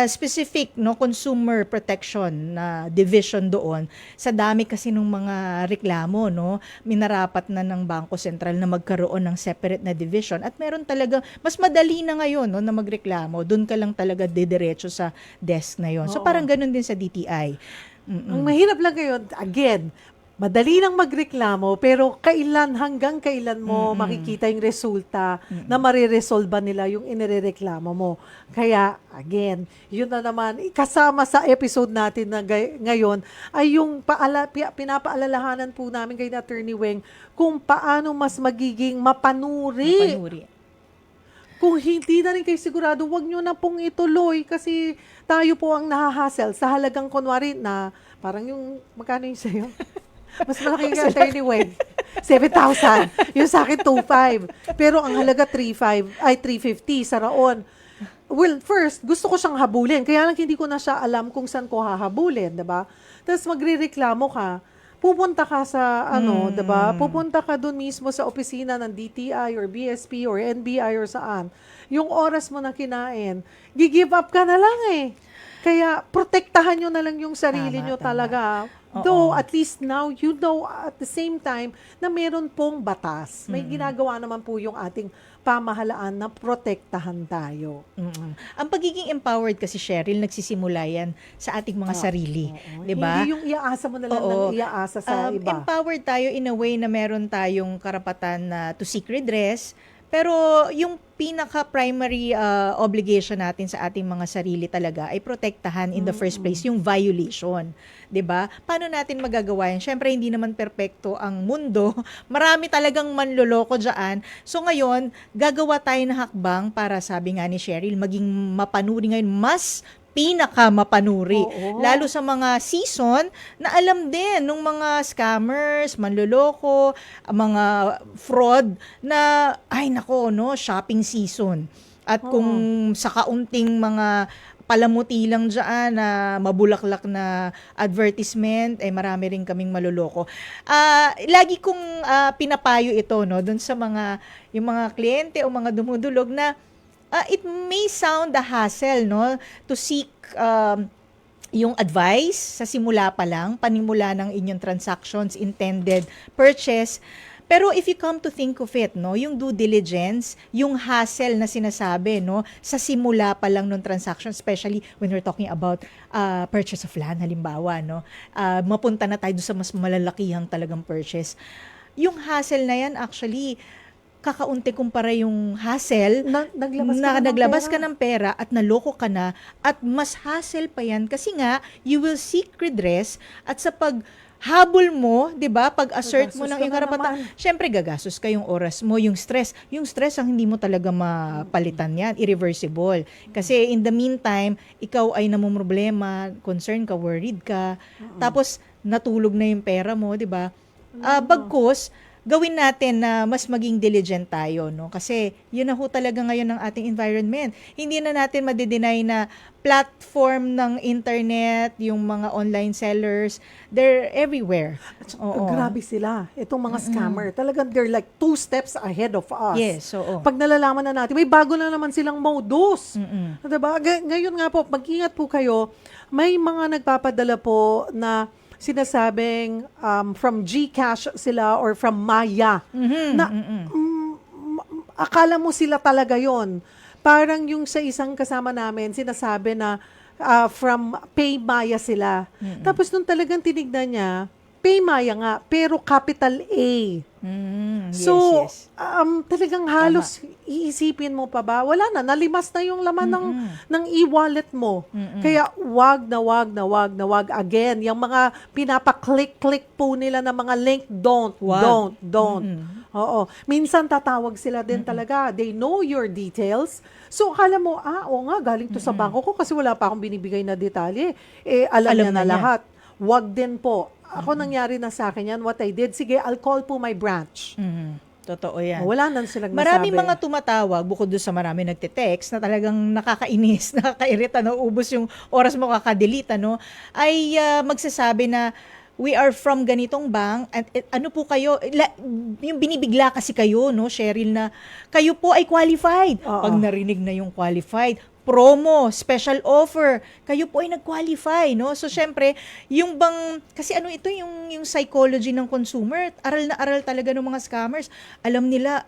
specific, no, consumer protection na division doon. Sa dami kasi ng mga reklamo, no, minarapat na ng Bangko Sentral na magkaroon ng separate na division at meron talaga, mas madali na ngayon, no, na magreklamo. Doon ka lang talaga didiretso sa desk na yon. So Oo. parang ganun din sa DTI. Ang mahirap lang ngayon, again, madali nang magreklamo, pero hanggang kailan mo makikita yung resulta na mariresolba nila yung inireklamo mo. Kaya, again, yun na naman, kasama sa episode natin na ngayon, ay yung pinapaalalahanan po namin kay Attorney Weng kung paano mas magiging mapanuri. Kung hindi na rin kayo sigurado, wag nyo na pong ituloy kasi tayo po ang nahahassle sa halagang kunwari na parang yung, magkano yung sa'yo? Mas malaki yung Attorney Weng. 7,000. Yung sa akin, 2,500. Pero ang halaga 350 sa Raon. Well, first, gusto ko siyang habulin. Kaya lang hindi ko na siya alam kung saan ko hahabulin, diba? Tapos magrereklamo ka. Pupunta ka sa, diba? Pupunta ka dun mismo sa opisina ng DTI or BSP or NBI or saan. Yung oras mo na kinain, gigive up ka na lang eh. Kaya, protektahan nyo na lang yung sarili nyo talaga. Though, at least now, you know at the same time na meron pong batas. May ginagawa naman po yung ating pamahalaan na protektahan tayo. Ang pagiging empowered kasi, Cheryl, nagsisimula yan sa ating mga sarili. Diba? Hindi yung iaasa mo na lang ng iaasa sa iba. Empowered tayo in a way na meron tayong karapatan na to seek redress, pero yung pinaka-primary obligation natin sa ating mga sarili talaga ay protektahan in the first place yung violation. 'Di ba? Paano natin magagawa yan? Syempre, hindi naman perpekto ang mundo. Marami talagang manloloko diyan. So ngayon, gagawa tayo ng hakbang para, sabi nga ni Cheryl, maging mapanuri ngayon, mas pinaka-mapanuri. Oo. Lalo sa mga season na alam din nung mga scammers, manloloko, mga fraud na, ay nako, no, shopping season. At kung sa kaunting mga palamuti lang dyan na mabulaklak na advertisement, eh marami rin kaming maluloko. Lagi kong pinapayo ito, no, dun sa yung mga kliyente o mga dumudulog na it may sound a hassle, no, to seek yung advice sa simula pa lang, panimula ng inyong transactions, intended purchase. Pero if you come to think of it, no, yung due diligence, yung hassle na sinasabi, no, sa simula pa lang ng transaction, especially when we're talking about purchase of land, halimbawa, no, mapunta na tayo sa mas malalakihang talagang purchase. Yung hassle na yan, actually, kakaunti kumpara yung hassle naglabas ka ng pera at naloko ka na, at mas hassle pa yan kasi nga you will seek redress at sa paghabol mo, 'di ba? Pag-assert mo ng iyong karapatan, syempre gagastos ka yung oras mo, yung stress ang hindi mo talaga mapalitan yan, irreversible. Kasi in the meantime, ikaw ay namumroblema, concerned ka, worried ka, tapos natulog na yung pera mo, 'di ba? Bagkus gawin natin na mas maging diligent tayo, no? Kasi yun na ho talaga ngayon ng ating environment. Hindi na natin madi-deny na platform ng internet, yung mga online sellers, they're everywhere. Grabe sila. Itong mga scammer, talagang they're like 2 steps ahead of us. Yes, oo. Pag nalalaman na natin, may bago na naman silang modus. Diba? Ngayon nga po, mag-ingat po kayo, may mga nagpapadala po na sinasabing from GCash sila or from Maya na akala mo sila talaga yon. Parang yung sa isang kasama namin sinasabi na from PayMaya sila. Tapos nung talagang tinignan niya, PayMaya nga, pero capital A. So, talagang halos iisipin mo pa ba? Wala na, nalimas na yung laman ng e-wallet mo. Kaya wag na. Again, yung mga pinapa-click po nila na mga link, don't. Oo. Minsan tatawag sila din talaga. They know your details. So, akala mo, oo nga, galing to sa bangko ko kasi wala pa akong binibigay na detalye. Alam niya na lahat. Wag din po. Ako nangyari na sa akin yan. What I did, sige, I'll call po my branch. Totoo yan. Wala nang silang nasabi. Marami mga tumatawag, bukod doon sa marami nagte-text na talagang nakakainis, nakakairita, no? Ubos yung oras mo kakadelete, no? Ay magsasabi na, we are from ganitong bank, at ano po kayo, yung binibigla kasi kayo, no, Cheryl, na kayo po ay qualified. Oo. Pag narinig na yung qualified, promo, special offer, kayo po ay nag-qualify, no? So, syempre, yung bang, kasi ano ito, yung psychology ng consumer, aral na aral talaga ng mga scammers. Alam nila,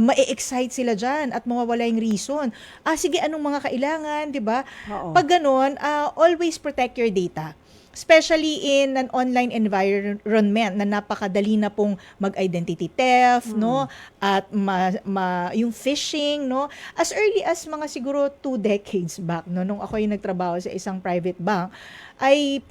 ma-excite sila dyan at mawawala yung reason. Sige, anong mga kailangan, di ba? Oo. Pag ganun, always protect your data. Especially in an online environment na napakadali na pong mag-identity theft, no? At yung phishing, no? As early as mga siguro 2 decades back, no? Nung ako yung nagtrabaho sa isang private bank, ay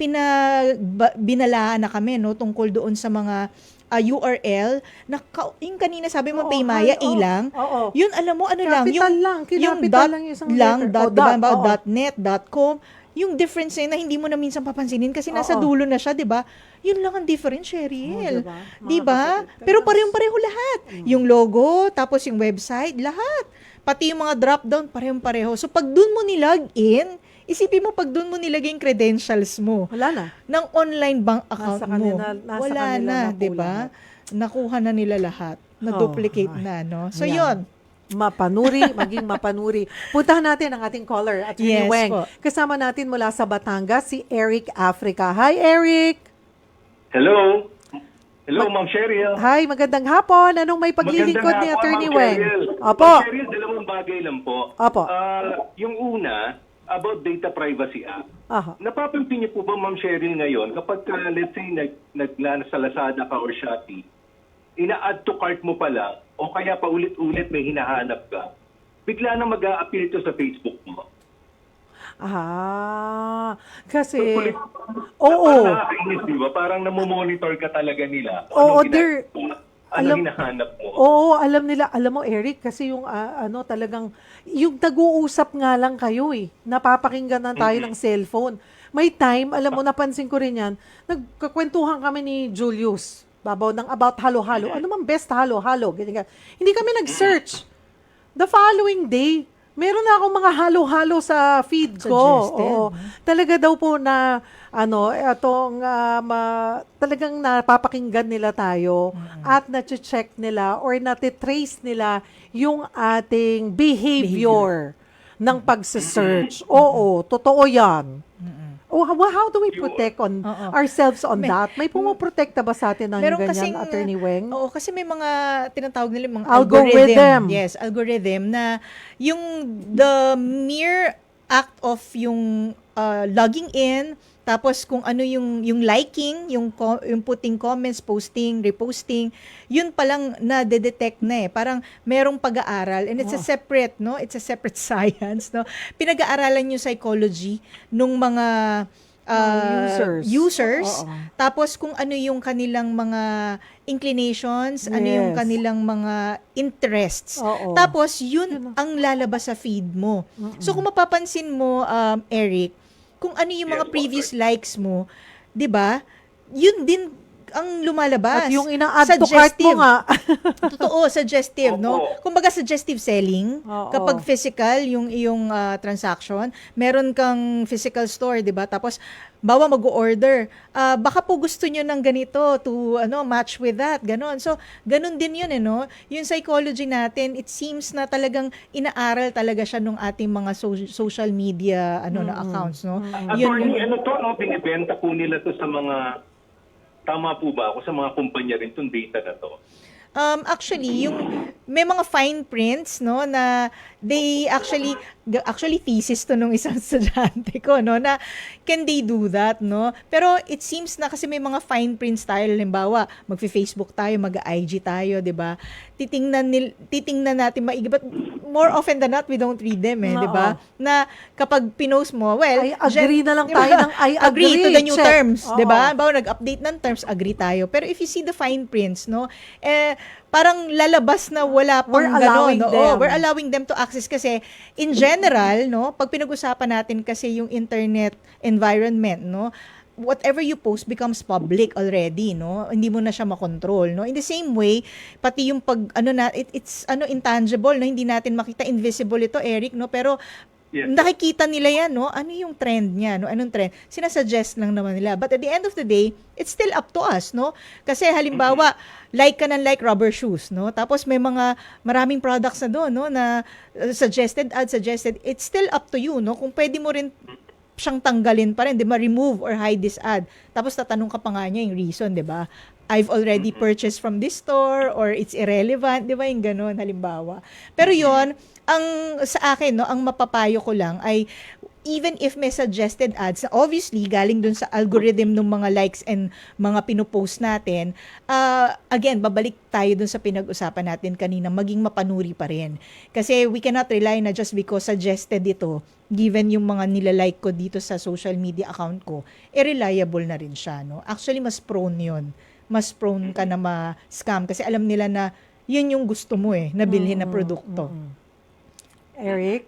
binalaan na kami, no? Tungkol doon sa mga URL na yung kanina sabi mo, Oo, Paymaya, oo. lang. Oo. Yun, alam mo, ano lang, Capital lang, kinapital lang yung isang letter. .net, .com, yung difference na hindi mo na minsan papansinin kasi nasa dulo na siya, 'di ba? Yun lang ang difference, Cheryl. diba? 'Di ba? Pero parehong-pareho lahat. Yung logo, tapos yung website, lahat. Pati yung mga drop-down, parehong-pareho. So pag doon mo nilog-in, isipin mo pag doon mo nilagay yung credentials mo Wala na. ng online bank account Nasa mo. kanila Wala na na, po 'di ba? Nakuha na nila lahat. Na-duplicate na, no? So Ayan. yun. Maging mapanuri. Puntahan natin ang ating caller, Attorney Yes Weng. po. Kasama natin mula sa Batangas, si Eric Africa. Hi, Eric! Hello. Hello, Ma'am Cheryl. Hi, magandang hapon. Anong may paglilingkod ni Magandang hapon, Attorney Ma'am Weng? Cheryl. Opo. Ma'am Cheryl, dalawang bagay lang po. Opo. Yung una, about Data Privacy Act. Aha. Napapansin niyo po ba, Ma'am Cheryl, ngayon, kapag let's say, naglaan sa Lazada ka or Shopee, ina-add to cart mo pala, o kaya paulit-ulit may hinahanap ka, bigla na mag-a-appear to sa Facebook mo. Kasi, Parang nakakainis, di ba? Parang namomonitor ka talaga nila. Oo, Anong hinahanap mo? Oo, alam nila. Alam mo, Eric, kasi yung talagang, yung nag-uusap nga lang kayo napapakinggan na tayo ng cellphone. May time, alam mo, napansin ko rin yan, nagkakwentuhan kami ni Julius, babaw ng about halo-halo. Ano man best halo-halo? Ganyan. Hindi kami nag-search. The following day, meron na akong mga halo-halo sa feed ko. Suggested. Oo. Talaga daw po na, talagang napapakinggan nila tayo at na-check nila or natitrace nila yung ating behavior ng pagsa-search. Oo, totoo yan. Oh, how do we protect ourselves on that? May pumoprotekta ba sa atin ng ganyan, Attorney Weng? Oo, kasi may mga tinatawag nila mga Algorithm. Yes, algorithm na yung the mere act of yung logging in, tapos kung ano yung liking, yung putting comments, posting, reposting, yun palang na-detect na Parang merong pag-aaral and it's a separate, no? It's a separate science, no? Pinag-aaralan yung psychology nung mga users. Tapos kung ano yung kanilang mga inclinations, ano yung kanilang mga interests. Tapos yun ang lalabas sa feed mo. So kung mapapansin mo, Eric, kung ano yung mga previous likes mo, 'di ba? Yun din ang lumalabas. At yung ina-add to cart mo nga. Totoo, suggestive, no? Kumbaga suggestive selling, kapag physical yung iyong transaction, meron kang physical store, 'di ba? Tapos bawa mag-order. Baka po gusto niyo ng ganito to match with that, ganon. So, ganon din 'yun no? Yung psychology natin, it seems na talagang inaaral talaga siya nung ating mga social media na accounts, no? Attorney, binibenta po nila to sa mga, tama po ba ako, sa mga kumpanya rin itong data na to? Actually, yung may mga fine prints, no, na they actually thesis to nung isang estudyante ko, no, na can they do that, no? Pero it seems na kasi may mga fine prints tayo, halimbawa, magfi-Facebook tayo, mag-IG tayo, 'di ba? Titingnan natin maigi, but more often than not we don't read them, 'di ba? Na kapag pinost mo, well, agree na lang tayo ng I agree to the new check. terms, 'di ba? Bawa nag-update ng terms, agree tayo. Pero if you see the fine prints, no, parang lalabas na wala pang we're allowing them to access kasi in general, no, pag pinag-usapan natin kasi yung internet environment, no, whatever you post becomes public already, no? Hindi mo na siya makontrol, no? In the same way, pati yung it's intangible, no? Hindi natin makita, invisible ito, Eric, no? Pero Yes. nakikita nila yan, no? Ano yung trend niya, no? Anong trend? Sinasuggest lang naman nila. But at the end of the day, it's still up to us, no? Kasi halimbawa, like ka ng like rubber shoes, no? Tapos may maraming products na doon, no? Na suggested, it's still up to you, no? Kung pwede mo rin siyang tanggalin pa rin, di ba? Remove or hide this ad. Tapos tatanong ka pa nga niya yung reason, di ba? I've already purchased from this store or it's irrelevant, di ba? Yung ganun, halimbawa. Pero yon ang sa akin, no, ang mapapayo ko lang ay even if may suggested ads, obviously, galing dun sa algorithm ng mga likes and mga pinopost natin, again, babalik tayo dun sa pinag-usapan natin kanina, maging mapanuri pa rin. Kasi we cannot rely na just because suggested ito, given yung mga nilalike ko dito sa social media account ko, reliable na rin siya. No? Actually, mas prone yun. Mas prone ka na ma-scam kasi alam nila na yun yung gusto mo na bilhin na produkto. Eric?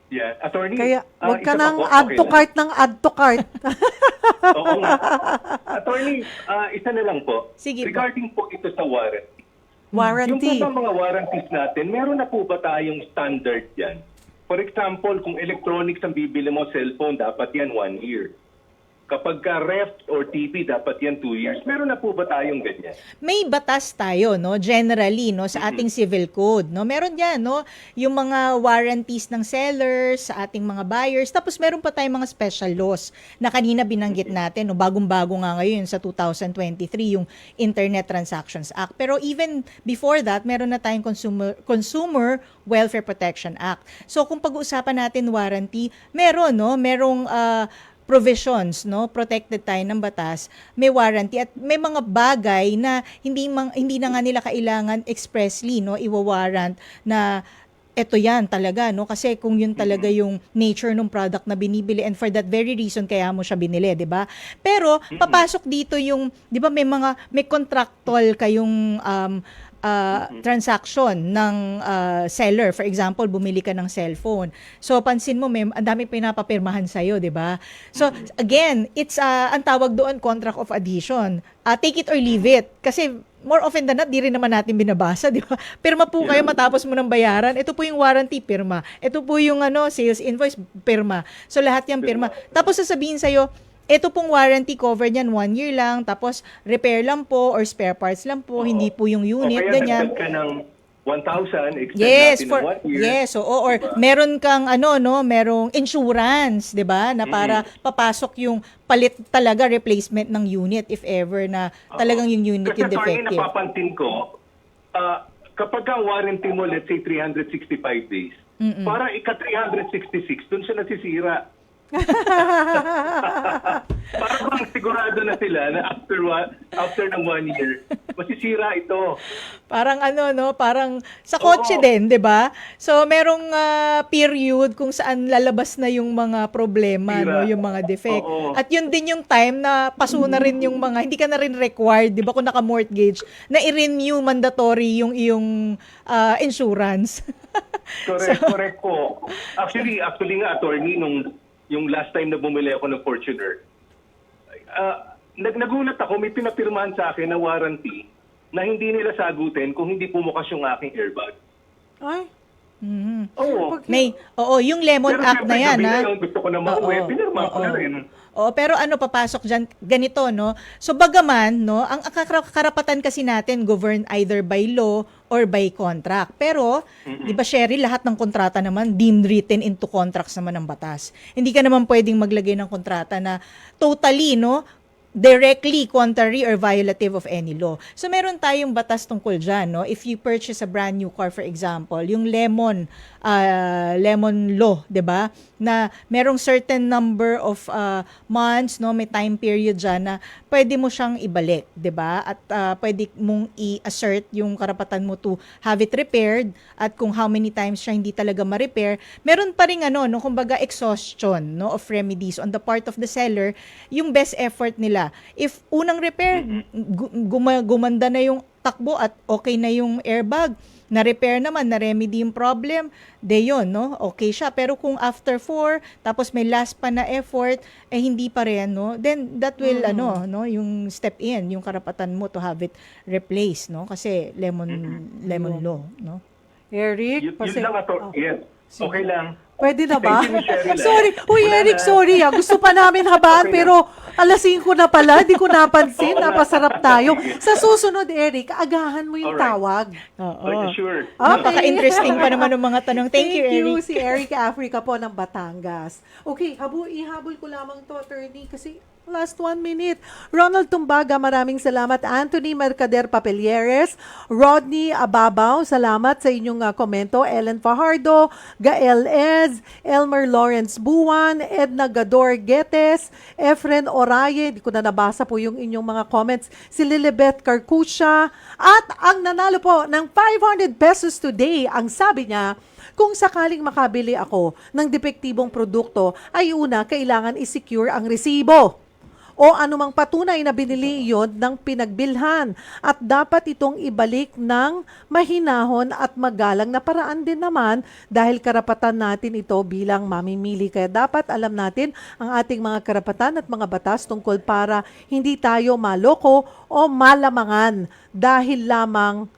Yeah, attorney. Kaya wag ka isa pa nang po, add okay to lang. cart ng add to cart. Oo nga. Attorney, isa na lang po. Sige po. Regarding po ito sa warranty. Warranty. Yung po ba mga warranties natin, meron na po ba tayong standard yan? For example, kung electronics ang bibili mo, cellphone, dapat yan 1 year. Kapag ka ref or TV, dapat yan 2 years. Meron na po ba tayong ganyan? May batas tayo, no, generally, no, sa ating civil code, no. Meron 'yan, no, yung mga warranties ng sellers sa ating mga buyers. Tapos meron pa tayong mga special laws na kanina binanggit natin, no, bagong-bago nga ngayon sa 2023 yung Internet Transactions Act. Pero even before that, meron na tayong Consumer Welfare Protection Act. So kung pag-uusapan natin warranty, merong provisions, no, protected tayo ng batas, may warranty at may mga bagay na hindi na nga nila kailangan expressly, no, iwa-warrant na eto yan talaga, no, kasi kung yun talaga yung nature ng product na binibili and for that very reason kaya mo siya binili, 'di ba? Pero papasok dito yung, 'di ba, may contractual kayong transaction ng seller. For example, bumili ka ng cellphone. So, pansin mo, ang dami pinapapirmahan sa'yo, di ba? So, again, it's, ang tawag doon, contract of adhesion. Take it or leave it. Kasi, more often than not, di rin naman natin binabasa, di ba? Pirma po kayo matapos mo ng bayaran. Ito po yung warranty, pirma. Ito po yung sales invoice, pirma. So, lahat yan pirma. Tapos, sasabihin sa'yo, ito pong warranty cover niyan 1 year lang, tapos repair lang po or spare parts lang po, hindi po yung unit, O kaya ganyan. dagdag ka ng 1,000, extend Yes, natin ng 1 year. yes, or meron kang merong insurance, 'di ba? Na para papasok yung palit talaga replacement ng unit if ever na talagang yung unit yung Kasi attorney, defective. napapansin ko, kapag ang warranty mo, let's say 365 days, para ika-366, dun siya nasisira. Para bang sigurado na sila na after ng 1 year, masisira ito. Parang parang sa kotse din, 'di ba? So merong period kung saan lalabas na yung mga problema, Sira. no, yung mga defect. Oo. At yun din yung time na paso na rin yung mga hindi ka na rin required, 'di ba, kung naka-mortgage na i-renew mandatory yung iyong insurance. Correct po. Actually nga, attorney, yung last time na bumili ako ng Fortuner, nagulat ako, may pinapirmahan sa akin na warranty na hindi nila sagutin kung hindi pumukas yung aking airbag. Ay, Oo. Yung Lemon Pero Act na siyempre, yan, sabi ha? na yun, gusto ko na mauwi, pinirma ko na rin. Oo, pero papasok dyan, ganito, no? So, bagaman, no, ang karapatan kasi natin govern either by law or by contract. Pero, di ba, Sherry, lahat ng kontrata naman deemed written into contracts naman ng batas. Hindi ka naman pwedeng maglagay ng kontrata na totally, no, directly contrary or violative of any law. So, meron tayong batas tungkol dyan, no? If you purchase a brand new car, for example, yung lemon law, 'di ba? Na merong certain number of months, no, may time period diyan na pwede mo siyang ibalik, 'di ba? At pwede mong i-assert yung karapatan mo to have it repaired at kung how many times siya hindi talaga ma-repair, meron pa ring kumbaga exhaustion, no, of remedies on the part of the seller, yung best effort nila. If unang repair gumanda na yung takbo at okay na yung airbag, na-repair naman, na-remedy yung problem, yun, no? Okay siya. Pero kung after 4, tapos may last pa na effort, hindi pa rin, no? Then, that will, yung step in, yung karapatan mo to have it replaced, no? Kasi lemon law, no? Eric, Yun lang, yes. Sige. Okay lang. Pwede na ba? Thank you, Cheryl. Sorry. Uy, Wala Eric, na. sorry. Gusto pa namin habaan, Okay na. pero alas 5 na pala. Di ko napansin. Oo nga. Napasarap tayo. Sa susunod, Eric, agahan mo yung Alright. tawag. Oo. Okay, sure. Napaka-interesting pa naman ng mga tanong. Thank you, Eric. Si Eric Africa po ng Batangas. Okay, ihabol ko lamang to, attorney, kasi last 1 minute. Ronald Tumbaga, maraming salamat. Anthony Mercader Papelieres, Rodney Ababaw, salamat sa inyong komento. Ellen Fajardo, Gael Ez, Elmer Lawrence Buwan, Edna Gador Getes, Efren Oraye, di ko na nabasa po yung inyong mga comments, si Lilibet Carcucha, at ang nanalo po ng 500 pesos today, ang sabi niya, kung sakaling makabili ako ng depektibong produkto, ay una, kailangan i-secure ang resibo o anumang patunay na binili iyon ng pinagbilhan at dapat itong ibalik ng mahinahon at magalang na paraan din naman dahil karapatan natin ito bilang mamimili. Kaya dapat alam natin ang ating mga karapatan at mga batas tungkol para hindi tayo maloko o malamangan dahil lamang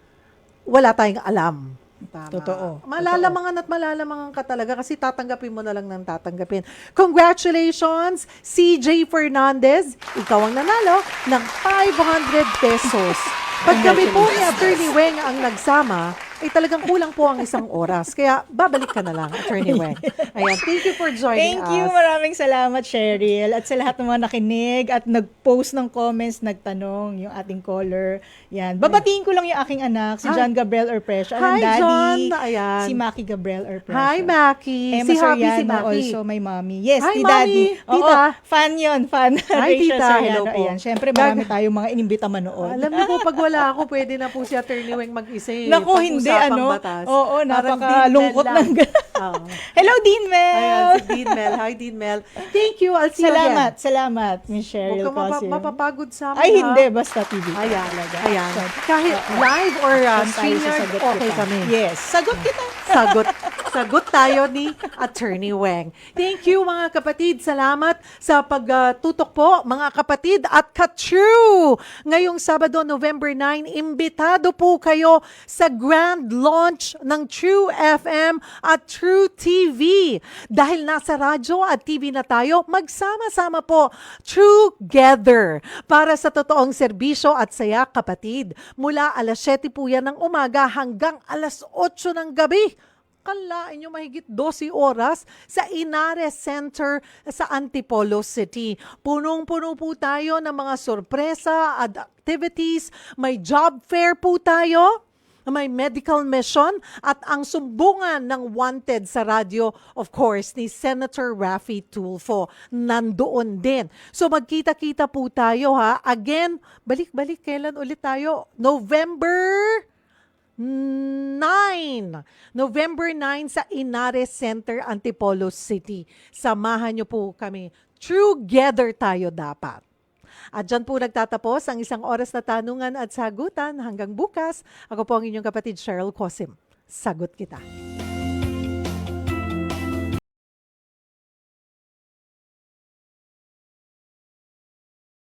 wala tayong alam. Tama. Totoo. Malalamangan at malalamangan ka talaga kasi tatanggapin mo na lang ng tatanggapin. Congratulations, CJ Fernandez. Ikaw ang nanalo ng 500 pesos. Pag kami po ni Attorney Weng ang nagsama, ay talagang kulang po ang 1 oras. Kaya babalik ka na lang, Attorney Weng. Ayan, thank you for joining Thank us. you. Maraming salamat, Cheryl. At sa lahat ng mga nakinig at nag-post ng comments, nagtanong, yung ating caller. Yan. Babatiin ko lang yung aking anak, si John Gabriel Orpresio. Hi, Daddy. John. Ayan. Si Maki Gabriel Orpresio. Hi, Maki. Emma Si Happy, si Soriano Maki. also, my mommy. Yes, Hi, ni Daddy. Mommy. Tita. Fan yun, fan. Hi, Rachel Tita. Soriano. Hello po. Ayan, syempre marami tayong mga inimbita manood. Alam niyo po, pag wala ako, pwede na po si Attorney Weng mag-isa. Naku, hindi, Pag-usapang ano? batas. Oo, Parang napakalungkot Dean Mel ng lang. Oo. Hello, Dean Mel! Ayan, si Dean Mel. Hi, Dean Mel. Thank you. I'll see you again. Salamat, Miss Cheryl Huwag ka Cosio. mapapagod sa amin, Ay, ha? hindi, basta TV. Ayan. Talaga. Ayan. So, Kahit live or Doon tayo StreamYard, sasagot okay kita. kami. Yes, sagot kita. Sagot tayo ni Attorney Weng. Thank you mga kapatid. Salamat sa pagtutok po mga kapatid at ka-True. Ngayong Sabado, November 9, imbitado po kayo sa grand launch ng True FM at True TV. Dahil nasa radyo at TV na tayo, magsama-sama po together para sa totoong serbisyo at saya kapatid. Mula alas 7 po yan ng umaga hanggang alas 8 ng gabi. Kalain nyo mahigit 12 oras sa Inares Center sa Antipolo City. Punong-puno po tayo ng mga sorpresa at activities. May job fair po tayo. May medical mission at ang sumbungan ng wanted sa radyo, of course, ni Senator Raffy Tulfo. Nandoon din. So magkita-kita po tayo ha. Again, balik-balik kailan ulit tayo? November 9 sa Inares Center, Antipolo City. Samahan niyo po kami. Together tayo dapat. At dyan po nagtatapos ang 1 oras na tanungan at sagutan. Hanggang bukas, ako po ang inyong kapatid Cheryl Cosim. Sagot kita.